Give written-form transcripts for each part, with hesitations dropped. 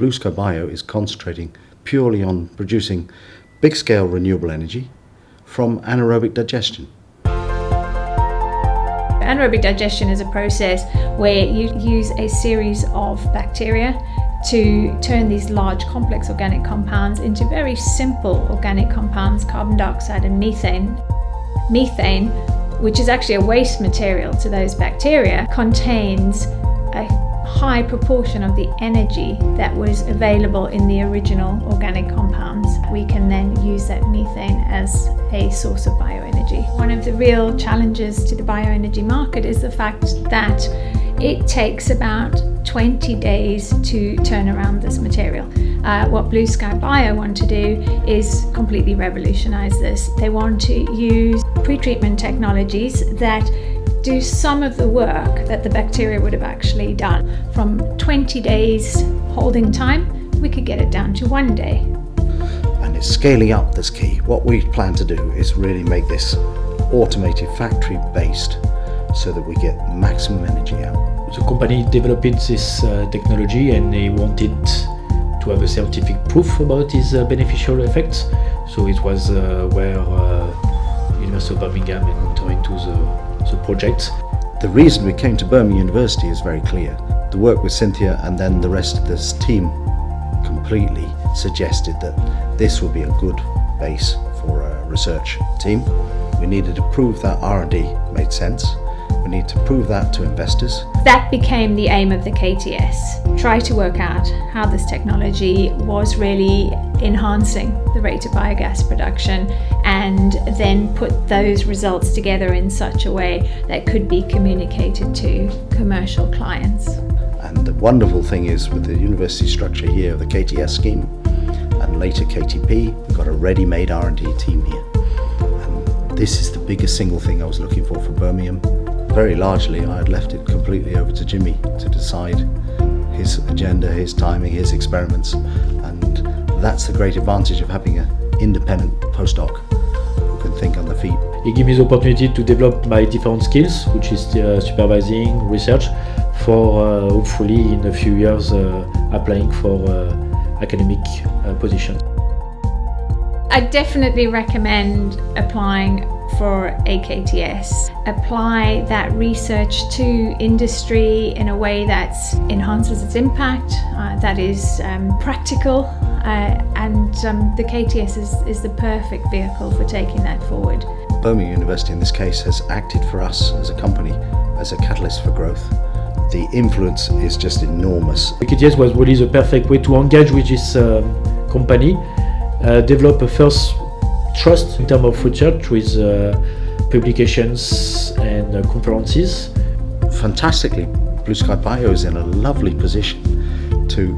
Blue Sky Bio is concentrating purely on producing big-scale renewable energy from anaerobic digestion. Anaerobic digestion is a process where you use a series of bacteria to turn these large complex organic compounds into very simple organic compounds, carbon dioxide and methane. Methane, which is actually a waste material to those bacteria, contains a high proportion of the energy that was available in the original organic compounds. We can then use that methane as a source of bioenergy. One of the real challenges to the bioenergy market is the fact that it takes about 20 days to turn around this material. What Blue Sky Bio want to do is completely revolutionize this. They want to use pre-treatment technologies that do some of the work that the bacteria would have actually done. From 20 days holding time, we could get it down to 1 day. And it's scaling up that's key. What we plan to do is really make this automated factory based so that we get maximum energy out. The company developed this technology and they wanted to have a scientific proof about its beneficial effects. So it was where University of Birmingham entered into the project. The reason we came to Birmingham University is very clear. The work with Cynthia and then the rest of this team completely suggested that this would be a good base for a research team. We needed to prove that R&D made sense. We need to prove that to investors. That became the aim of the KTS. Try to work out how this technology was really enhancing the rate of biogas production and then put those results together in such a way that could be communicated to commercial clients. And the wonderful thing is with the university structure here, the KTS scheme and later KTP, we've got a ready-made R&D team here. And this is the biggest single thing I was looking for Birmingham. Very largely, I had left it completely over to Jimmy to decide his agenda, his timing, his experiments, and that's the great advantage of having an independent postdoc who can think on the feet. It gave me the opportunity to develop my different skills, which is supervising, research, for hopefully in a few years applying for academic positions. I definitely recommend applying for AKTS. Apply that research to industry in a way that enhances its impact, that is practical, and the KTS is the perfect vehicle for taking that forward. Birmingham University in this case has acted for us as a company as a catalyst for growth. The influence is just enormous. AKTS was really the perfect way to engage with this company, develop a first trust in terms of research with publications and conferences. Fantastically, Blue Sky Bio is in a lovely position to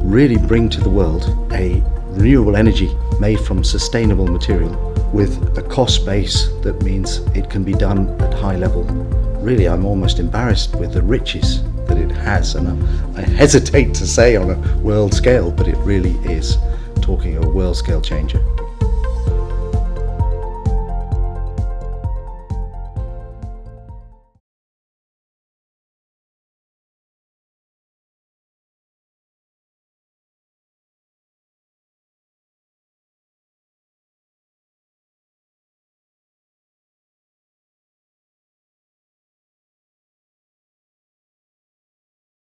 really bring to the world a renewable energy made from sustainable material with a cost base that means it can be done at high level. Really, I'm almost embarrassed with the riches that it has, and I hesitate to say on a world scale, but it really is talking a world scale changer.